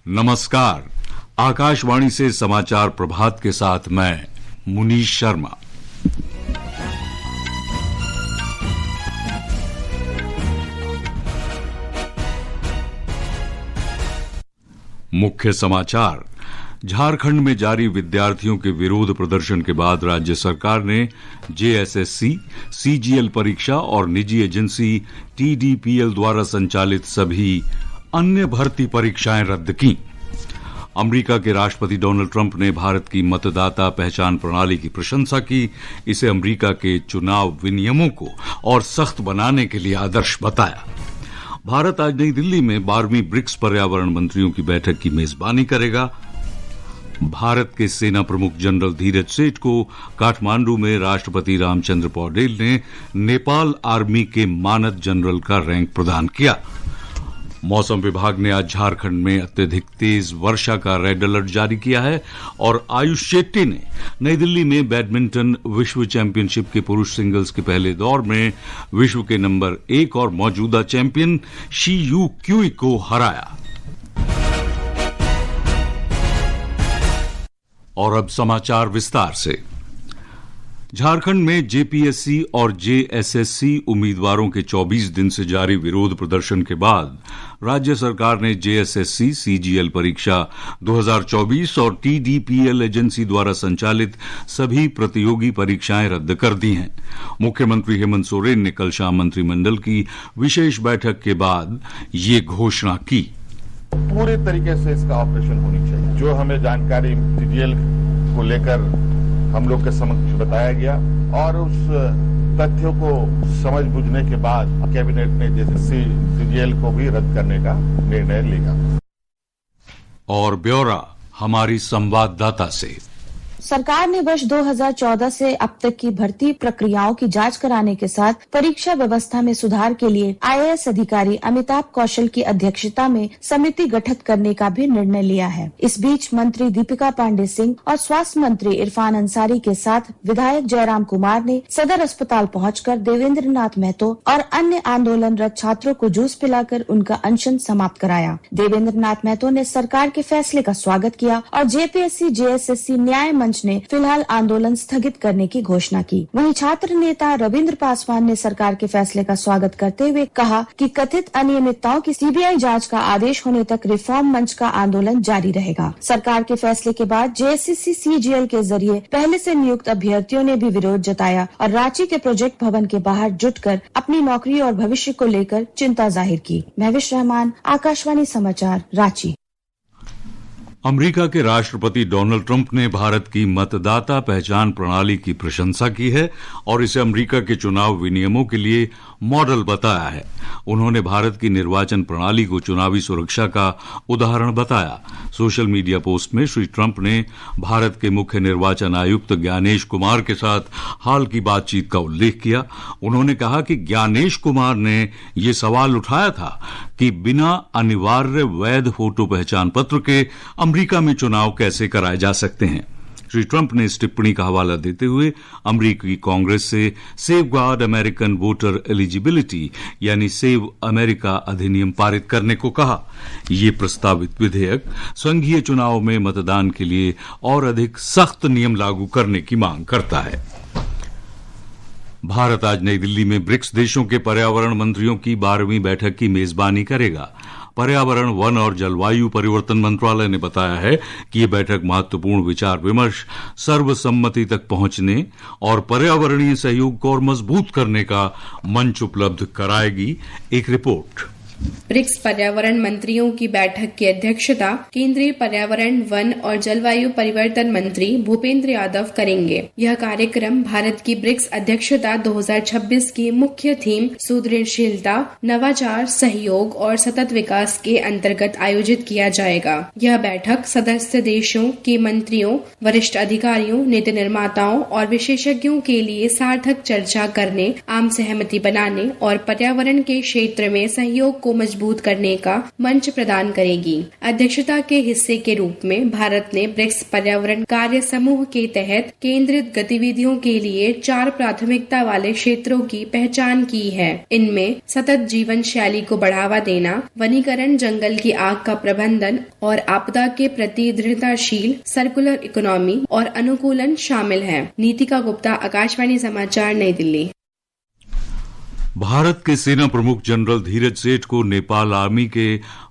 नमस्कार। आकाशवाणी से समाचार प्रभात के साथ मैं मुनीश शर्मा। मुख्य समाचार। झारखंड में जारी विद्यार्थियों के विरोध प्रदर्शन के बाद राज्य सरकार ने जेएसएससी, सीजीएल परीक्षा और निजी एजेंसी टीडीपीएल द्वारा संचालित सभी अन्य भर्ती परीक्षाएं रद्द की। अमेरिका के राष्ट्रपति डोनाल्ड ट्रंप ने भारत की मतदाता पहचान प्रणाली की प्रशंसा की। इसे अमेरिका के चुनाव विनियमों को और सख्त बनाने के लिए आदर्श बताया। भारत आज नई दिल्ली में 12वीं ब्रिक्स पर्यावरण मंत्रियों की बैठक की मेजबानी करेगा। भारत के सेना प्रमुख जनरल धीरज सेठ को काठमांडू में राष्ट्रपति रामचंद्र पौडेल ने नेपाल आर्मी के मानद जनरल का रैंक प्रदान किया। मौसम विभाग ने आज झारखंड में अत्यधिक तेज वर्षा का रेड अलर्ट जारी किया है और आयुष शेट्टी ने नई दिल्ली में बैडमिंटन विश्व चैंपियनशिप के पुरुष सिंगल्स के पहले दौर में विश्व के नंबर 1 और मौजूदा चैंपियन शी यू क्यूई को हराया। और अब समाचार विस्तार से। झारखंड में जेपीएससी और जेएसएससी उम्मीदवारों के 24 दिन से जारी विरोध प्रदर्शन के बाद राज्य सरकार ने जेएसएससी, सीजीएल परीक्षा 2024 और टीडीपीएल एजेंसी द्वारा संचालित सभी प्रतियोगी परीक्षाएं रद्द कर दी हैं। मुख्यमंत्री हेमंत सोरेन ने कल शाम मंत्रिमंडल की विशेष बैठक के बाद ये घोषणा की। पूरे तरीके से इसका ऑपरेशन होनी चाहिए। जो हमें जानकारी सीजीएल को लेकर हम लोग के समक्ष बताया गया और उस तथ्यों को समझ बुझने के बाद कैबिनेट ने जैसे सीजीएल को भी रद्द करने का निर्णय लिया। और ब्यौरा हमारी संवाददाता से। सरकार ने वर्ष 2014 से अब तक की भर्ती प्रक्रियाओं की जांच कराने के साथ परीक्षा व्यवस्था में सुधार के लिए आईएएस अधिकारी अमिताभ कौशल की अध्यक्षता में समिति गठित करने का भी निर्णय लिया है। इस बीच मंत्री दीपिका पांडे सिंह और स्वास्थ्य मंत्री इरफान अंसारी के साथ विधायक जयराम कुमार ने सदर अस्पताल पहुंचकर देवेंद्र नाथ महतो और अन्य आंदोलनरत छात्रों को जूस पिलाकर उनका अनशन समाप्त कराया। देवेंद्र नाथ महतो ने सरकार के फैसले का स्वागत किया और जेपीएससी, जेएसएससी न्याय मंच ने फिलहाल आंदोलन स्थगित करने की घोषणा की। वहीं छात्र नेता रविंद्र पासवान ने सरकार के फैसले का स्वागत करते हुए कहा कि कथित अनियमितताओं की सीबीआई जांच का आदेश होने तक रिफॉर्म मंच का आंदोलन जारी रहेगा। सरकार के फैसले के बाद जेएसएससी, सीजीएल के जरिए पहले से नियुक्त अभ्यर्थियों ने भी विरोध जताया और रांची के प्रोजेक्ट भवन के बाहर जुटकर अपनी नौकरी और भविष्य को लेकर चिंता जाहिर की। महविश रहमान, आकाशवाणी समाचार, रांची। अमेरिका के राष्ट्रपति डोनाल्ड ट्रंप ने भारत की मतदाता पहचान प्रणाली की प्रशंसा की है और इसे अमेरिका के चुनाव विनियमों के लिए मॉडल बताया है। उन्होंने भारत की निर्वाचन प्रणाली को चुनावी सुरक्षा का उदाहरण बताया। सोशल मीडिया पोस्ट में श्री ट्रंप ने भारत के मुख्य निर्वाचन आयुक्त ज्ञानेश कुमार के साथ हाल की बातचीत का उल्लेख किया। उन्होंने कहा कि ज्ञानेश कुमार ने ये सवाल उठाया था कि बिना अनिवार्य वैध फोटो पहचान पत्र के अमेरिका में चुनाव कैसे कराए जा सकते हैं। श्री ट्रंप ने इस टिप्पणी का हवाला देते हुए अमेरिकी कांग्रेस से सेफगार्ड अमेरिकन वोटर एलिजिबिलिटी यानी सेव अमेरिका अधिनियम पारित करने को कहा। ये प्रस्तावित विधेयक संघीय चुनाव में मतदान के लिए और अधिक सख्त नियम लागू करने की मांग करता है। भारत आज नई दिल्ली में ब्रिक्स देशों के पर्यावरण मंत्रियों की 12वीं बैठक की मेजबानी करेगा। पर्यावरण, वन और जलवायु परिवर्तन मंत्रालय ने बताया है कि यह बैठक महत्वपूर्ण विचार विमर्श, सर्वसम्मति तक पहुंचने और पर्यावरणीय सहयोग को और मजबूत करने का मंच उपलब्ध कराएगी। एक रिपोर्ट। ब्रिक्स पर्यावरण मंत्रियों की बैठक की अध्यक्षता केंद्रीय पर्यावरण, वन और जलवायु परिवर्तन मंत्री भूपेंद्र यादव करेंगे। यह कार्यक्रम भारत की ब्रिक्स अध्यक्षता 2026 की मुख्य थीम सुदृढ़शीलता, नवाचार, सहयोग और सतत विकास के अंतर्गत आयोजित किया जाएगा। यह बैठक सदस्य देशों के मंत्रियों, वरिष्ठ अधिकारियों, नीति निर्माताओं और विशेषज्ञों के लिए सार्थक चर्चा करने, आम सहमति बनाने और पर्यावरण के क्षेत्र में सहयोग को मजबूत करने का मंच प्रदान करेगी। अध्यक्षता के हिस्से के रूप में भारत ने ब्रिक्स पर्यावरण कार्य समूह के तहत केंद्रित गतिविधियों के लिए 4 प्राथमिकता वाले क्षेत्रों की पहचान की है। इनमें सतत जीवन शैली को बढ़ावा देना, वनीकरण, जंगल की आग का प्रबंधन और आपदा के प्रति दृढ़ताशील सर्कुलर इकोनॉमी और अनुकूलन शामिल है। नीतिका गुप्ता, आकाशवाणी समाचार, नई दिल्ली। भारत के सेना प्रमुख जनरल धीरज सेठ को नेपाल आर्मी के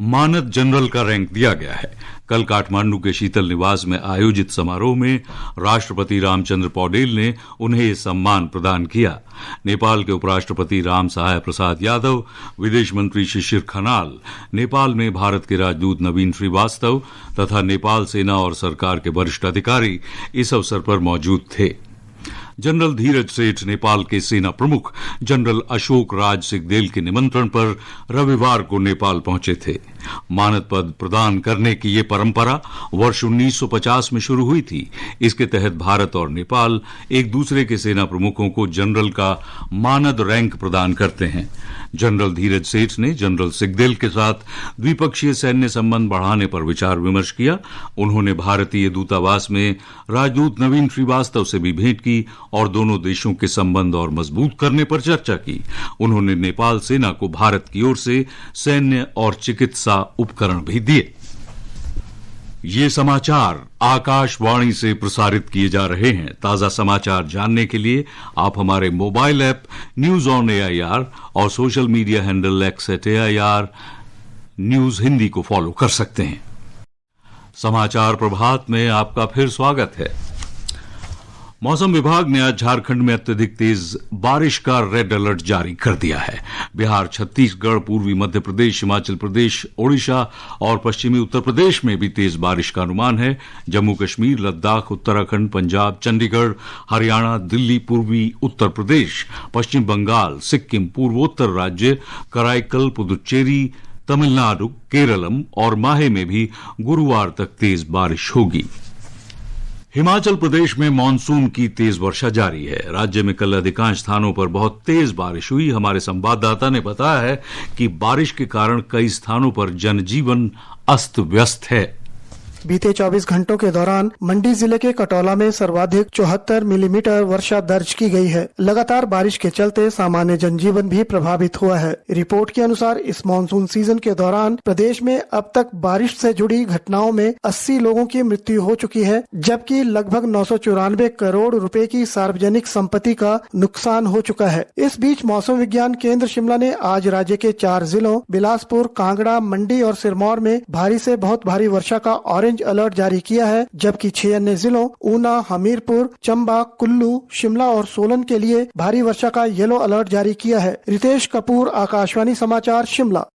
मानद जनरल का रैंक दिया गया है। कल काठमांडू के शीतल निवास में आयोजित समारोह में राष्ट्रपति रामचंद्र पौडेल ने उन्हें यह सम्मान प्रदान किया। नेपाल के उपराष्ट्रपति राम सहाय प्रसाद यादव, विदेश मंत्री शिशिर खनाल, नेपाल में भारत के राजदूत नवीन श्रीवास्तव तथा नेपाल सेना और सरकार के वरिष्ठ अधिकारी इस अवसर पर मौजूद थे। जनरल धीरज सेठ नेपाल के सेना प्रमुख जनरल अशोक राज सिंहदेल के निमंत्रण पर रविवार को नेपाल पहुंचे थे। मानद पद प्रदान करने की ये परंपरा वर्ष 1950 में शुरू हुई थी। इसके तहत भारत और नेपाल एक दूसरे के सेना प्रमुखों को जनरल का मानद रैंक प्रदान करते हैं। जनरल धीरज सेठ ने जनरल सिंहदेल के साथ द्विपक्षीय सैन्य संबंध बढ़ाने पर विचार विमर्श किया। उन्होंने भारतीय दूतावास में राजदूत नवीन श्रीवास्तव से भी भेंट की और दोनों देशों के संबंध और मजबूत करने पर चर्चा की। उन्होंने नेपाल सेना को भारत की ओर से सैन्य और चिकित्सा उपकरण भी दिए। ये समाचार आकाशवाणी से प्रसारित किए जा रहे हैं। ताजा समाचार जानने के लिए आप हमारे mobile app news on AIR और social media handle @AIR news Hindi को फॉलो कर सकते हैं। समाचार प्रभात में आपका फिर स्वागत है। मौसम विभाग ने आज झारखंड में अत्यधिक तेज बारिश का रेड अलर्ट जारी कर दिया है। बिहार, छत्तीसगढ़, पूर्वी मध्य प्रदेश, हिमाचल प्रदेश, ओडिशा और पश्चिमी उत्तर प्रदेश में भी तेज बारिश का अनुमान है। जम्मू कश्मीर, लद्दाख, उत्तराखंड, पंजाब, चंडीगढ़, हरियाणा, दिल्ली, पूर्वी उत्तर प्रदेश, पश्चिम बंगाल, सिक्किम, पूर्वोत्तर राज्य, कराईकल, पुदुचेरी, तमिलनाडु, केरलम और माहे में भी गुरुवार तक तेज बारिश होगी। हिमाचल प्रदेश में मानसून की तेज वर्षा जारी है। राज्य में कल अधिकांश स्थानों पर बहुत तेज बारिश हुई। हमारे संवाददाता ने बताया है कि बारिश के कारण कई स्थानों पर जनजीवन अस्त व्यस्त है। बीते 24 घंटों के दौरान मंडी जिले के कटौला में सर्वाधिक 74 मिलीमीटर वर्षा दर्ज की गई है। लगातार बारिश के चलते सामान्य जनजीवन भी प्रभावित हुआ है। रिपोर्ट के अनुसार इस मानसून सीजन के दौरान प्रदेश में अब तक बारिश से जुड़ी घटनाओं में 80 लोगों की मृत्यु हो चुकी है, जबकि लगभग 994 करोड़ रुपए की सार्वजनिक संपत्ति का नुकसान हो चुका है। इस बीच मौसम विज्ञान केंद्र शिमला ने आज राज्य के 4 जिलों बिलासपुर, कांगड़ा, मंडी और सिरमौर में भारी से बहुत भारी वर्षा का ऑरेंज अलर्ट जारी किया है, जबकि 6 अन्य जिलों ऊना, हमीरपुर, चंबा, कुल्लू, शिमला और सोलन के लिए भारी वर्षा का येलो अलर्ट जारी किया है। रितेश कपूर, आकाशवाणी समाचार, शिमला।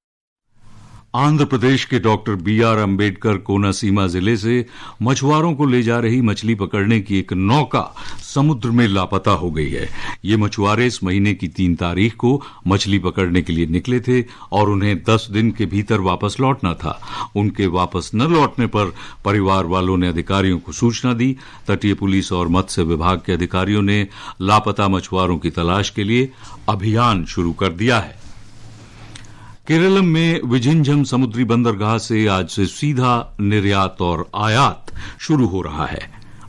आंध्र प्रदेश के डॉक्टर BR अम्बेडकर कोनासीमा जिले से मछुआरों को ले जा रही मछली पकड़ने की एक नौका समुद्र में लापता हो गई है। ये मछुआरे इस महीने की 3 तारीख को मछली पकड़ने के लिए निकले थे और उन्हें 10 दिन के भीतर वापस लौटना था। उनके वापस न लौटने पर परिवार वालों ने अधिकारियों को सूचना दी। तटीय पुलिस और मत्स्य विभाग के अधिकारियों ने लापता मछुआरों की तलाश के लिए अभियान शुरू कर दिया है। केरलम में विझिंझम समुद्री बंदरगाह से आज से सीधा निर्यात और आयात शुरू हो रहा है।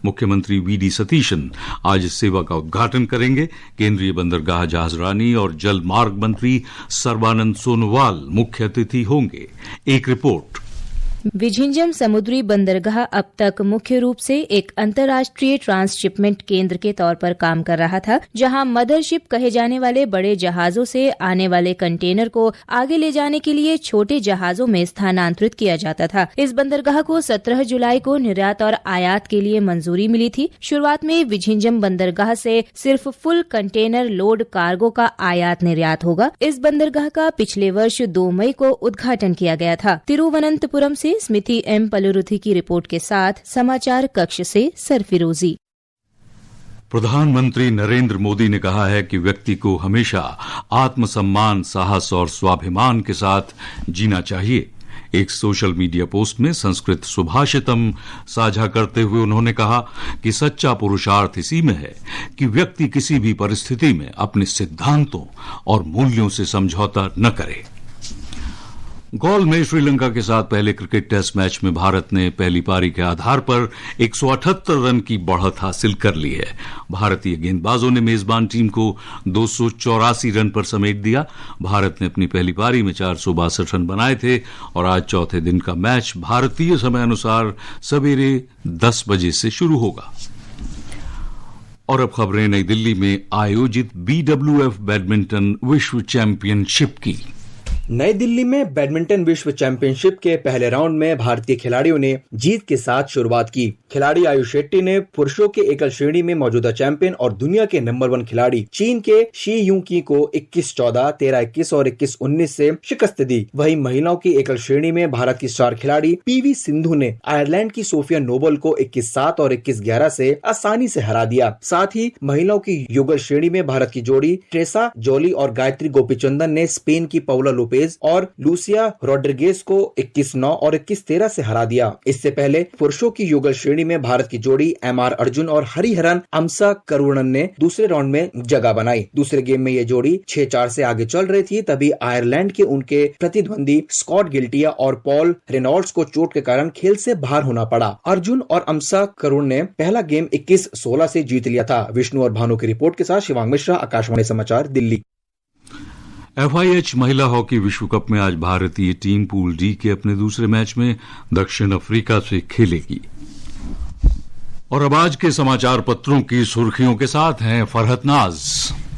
मुख्यमंत्री VD सतीशन आज इस सेवा का उद्घाटन करेंगे। केंद्रीय बंदरगाह जहाजरानी और जल मार्ग मंत्री सर्बानंद सोनोवाल मुख्य अतिथि होंगे। एक रिपोर्ट। विझिंझम समुद्री बंदरगाह अब तक मुख्य रूप से एक अंतर्राष्ट्रीय ट्रांसशिपमेंट केंद्र के तौर पर काम कर रहा था, जहां मदरशिप कहे जाने वाले बड़े जहाजों से आने वाले कंटेनर को आगे ले जाने के लिए छोटे जहाजों में स्थानांतरित किया जाता था। इस बंदरगाह को 17 जुलाई को निर्यात और आयात के लिए मंजूरी मिली थी। शुरुआत में विझिंझम बंदरगाह से सिर्फ फुल कंटेनर लोड कार्गो का आयात निर्यात होगा। इस बंदरगाह का पिछले वर्ष 2 मई को उद्घाटन किया गया था। तिरुवनंतपुरम से स्मृति M पलुरुथी की रिपोर्ट के साथ समाचार कक्ष से सरफिरोजी। प्रधानमंत्री नरेंद्र मोदी ने कहा है कि व्यक्ति को हमेशा आत्मसम्मान, साहस और स्वाभिमान के साथ जीना चाहिए। एक सोशल मीडिया पोस्ट में संस्कृत सुभाषितम साझा करते हुए उन्होंने कहा कि सच्चा पुरुषार्थ इसी में है कि व्यक्ति किसी भी परिस्थिति में अपने सिद्धांतों और मूल्यों से समझौता न करे। गॉल में श्रीलंका के साथ पहले क्रिकेट टेस्ट मैच में भारत ने पहली पारी के आधार पर 178 रन की बढ़त हासिल कर ली है। भारतीय गेंदबाजों ने मेजबान टीम को 284 रन पर समेट दिया। भारत ने अपनी पहली पारी में 462 रन बनाए थे और आज चौथे दिन का मैच भारतीय समय अनुसार सवेरे 10 बजे से शुरू होगा। और अब खबरें नई दिल्ली में आयोजित BWF बैडमिंटन विश्व चैंपियनशिप की। नई दिल्ली में बैडमिंटन विश्व चैंपियनशिप के पहले राउंड में भारतीय खिलाड़ियों ने जीत के साथ शुरुआत की। खिलाड़ी आयुष शेट्टी ने पुरुषों के एकल श्रेणी में मौजूदा चैंपियन और दुनिया के नंबर 1 खिलाड़ी चीन के शी यूकी को 21-14, 13-21 और 21-19 से शिकस्त दी। वहीं महिलाओं की एकल श्रेणी में भारत की स्टार खिलाड़ी PV सिंधु ने आयरलैंड की सोफिया नोबल को 21-7 और 21-11 से आसानी से हरा दिया। साथ ही महिलाओं की युगल श्रेणी में भारत की जोड़ी ट्रेसा जोली और गायत्री गोपीचंदन ने स्पेन की पाउला लोपेज और लूसिया रोड्रिगेज को 21-9 और 21-13 से हरा दिया। इससे पहले पुरुषों की युगल श्रेणी में भारत की जोड़ी MR अर्जुन और हरिहरन अमसा करुणन ने दूसरे राउंड में जगह बनाई। दूसरे गेम में ये जोड़ी 6-4 से आगे चल रही थी, तभी आयरलैंड के उनके प्रतिद्वंदी स्कॉट गिल्टिया और पॉल रेनॉल्ड्स को चोट के कारण खेल से बाहर होना पड़ा। अर्जुन और अमसा करुण ने पहला गेम 21-16 से जीत लिया था। विष्णु और भानु की रिपोर्ट के साथ शिवांग मिश्रा, आकाशवाणी समाचार, दिल्ली। FIH महिला हॉकी विश्व कप में आज भारतीय टीम पूल डी के अपने दूसरे मैच में दक्षिण अफ्रीका से खेलेगी। और अब आज के समाचार पत्रों की सुर्खियों के साथ हैं फरहत नाज।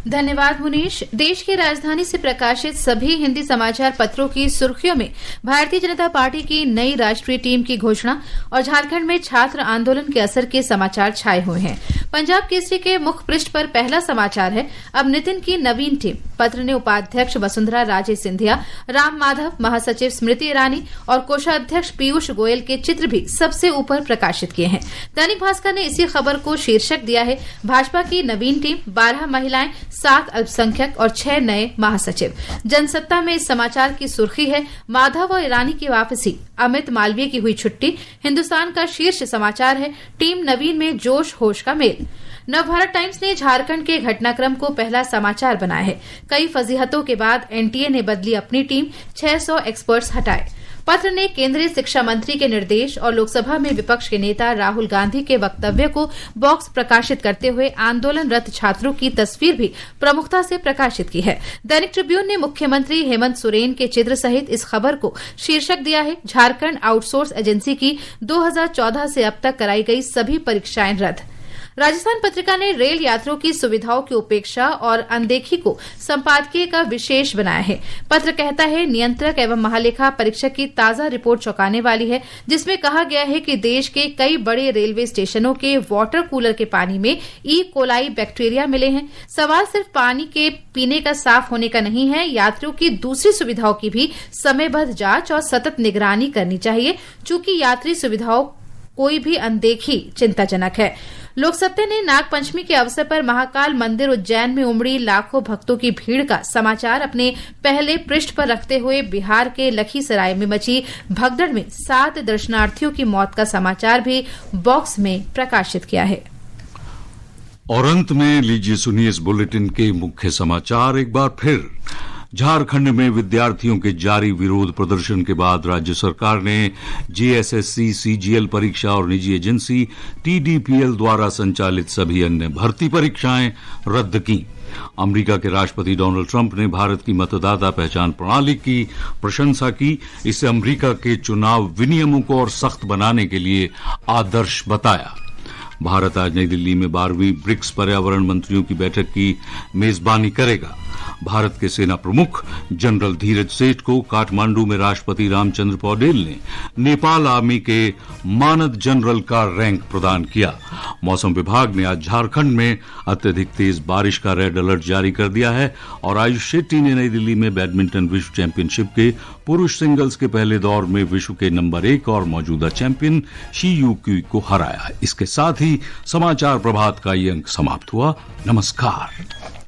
धन्यवाद मुनीश। देश की राजधानी से प्रकाशित सभी हिंदी समाचार पत्रों की सुर्खियों में भारतीय जनता पार्टी की नई राष्ट्रीय टीम की घोषणा और झारखंड में छात्र आंदोलन के असर के समाचार छाए हुए हैं। पंजाब केसरी के मुख्य पृष्ठ पर पहला समाचार है, अब नितिन की नवीन टीम। पत्र ने उपाध्यक्ष वसुंधरा राजे सिंधिया, राम माधव, महासचिव स्मृति ईरानी और कोषाध्यक्ष पीयूष गोयल के चित्र भी सबसे ऊपर प्रकाशित किए हैं। दैनिक भास्कर ने इसी खबर को शीर्षक दिया है, भाजपा की नवीन टीम, 12 महिलाएं, 7 अल्पसंख्यक और 6 नए महासचिव। जनसत्ता में इस समाचार की सुर्खी है, माधव और ईरानी की वापसी, अमित मालवीय की हुई छुट्टी। हिंदुस्तान का शीर्ष समाचार है, टीम नवीन में जोश होश का मेल। नवभारत टाइम्स ने झारखंड के घटनाक्रम को पहला समाचार बनाया है। कई फजीहतों के बाद NTA ने बदली अपनी टीम, 600 एक्सपर्ट्स हटाए। पत्र ने केंद्रीय शिक्षा मंत्री के निर्देश और लोकसभा में विपक्ष के नेता राहुल गांधी के वक्तव्य को बॉक्स प्रकाशित करते हुए आंदोलनरत छात्रों की तस्वीर भी प्रमुखता से प्रकाशित की है। दैनिक ट्रिब्यून ने मुख्यमंत्री हेमंत सोरेन के चित्र सहित इस खबर को शीर्षक दिया है, झारखंड आउटसोर्स एजेंसी की 2014 से अब तक कराई गई सभी परीक्षाएं रद्द। राजस्थान पत्रिका ने रेल यात्रियों की सुविधाओं की उपेक्षा और अनदेखी को संपादकीय का विशेष बनाया है। पत्र कहता है, नियंत्रक एवं महालेखा परीक्षक की ताजा रिपोर्ट चौंकाने वाली है, जिसमें कहा गया है कि देश के कई बड़े रेलवे स्टेशनों के वाटर कूलर के पानी में ई कोलाई बैक्टीरिया मिले हैं। सवाल सिर्फ पानी के पीने का साफ होने का नहीं है, यात्रियों की दूसरी सुविधाओं की भी समयबद्ध जांच और सतत निगरानी करनी चाहिए। चूंकि यात्री सुविधाओं कोई भी अनदेखी चिंताजनक है। लोकसत्ता ने नागपंचमी के अवसर पर महाकाल मंदिर उज्जैन में उमड़ी लाखों भक्तों की भीड़ का समाचार अपने पहले पृष्ठ पर रखते हुए बिहार के लखीसराय में मची भगदड़ में 7 दर्शनार्थियों की मौत का समाचार भी बॉक्स में प्रकाशित किया है। और अंत में लीजिए सुनिए इस बुलेटिन के मुख्य समाचार एक बार फिर। झारखंड में विद्यार्थियों के जारी विरोध प्रदर्शन के बाद राज्य सरकार ने JSSC, CGL परीक्षा और निजी एजेंसी TDPL द्वारा संचालित सभी अन्य भर्ती परीक्षाएं रद्द की। अमेरिका के राष्ट्रपति डोनाल्ड ट्रंप ने भारत की मतदाता पहचान प्रणाली की प्रशंसा की। इसे अमेरिका के चुनाव विनियमों को और सख्त बनाने के लिए आदर्श बताया। भारत आज नई दिल्ली में 12वीं ब्रिक्स पर्यावरण मंत्रियों की बैठक की मेजबानी करेगा। भारत के सेना प्रमुख जनरल धीरज सेठ को काठमांडू में राष्ट्रपति रामचंद्र पौडेल ने नेपाल आर्मी के मानद जनरल का रैंक प्रदान किया। मौसम विभाग ने आज झारखंड में अत्यधिक तेज बारिश का रेड अलर्ट जारी कर दिया है। और आयुष शेट्टी ने नई दिल्ली में बैडमिंटन विश्व चैंपियनशिप के पुरुष सिंगल्स के पहले दौर में विश्व के नंबर 1 और मौजूदा चैंपियन शी यूकी को हराया। इसके साथ ही समाचार प्रभात का ये अंक समाप्त हुआ। नमस्कार।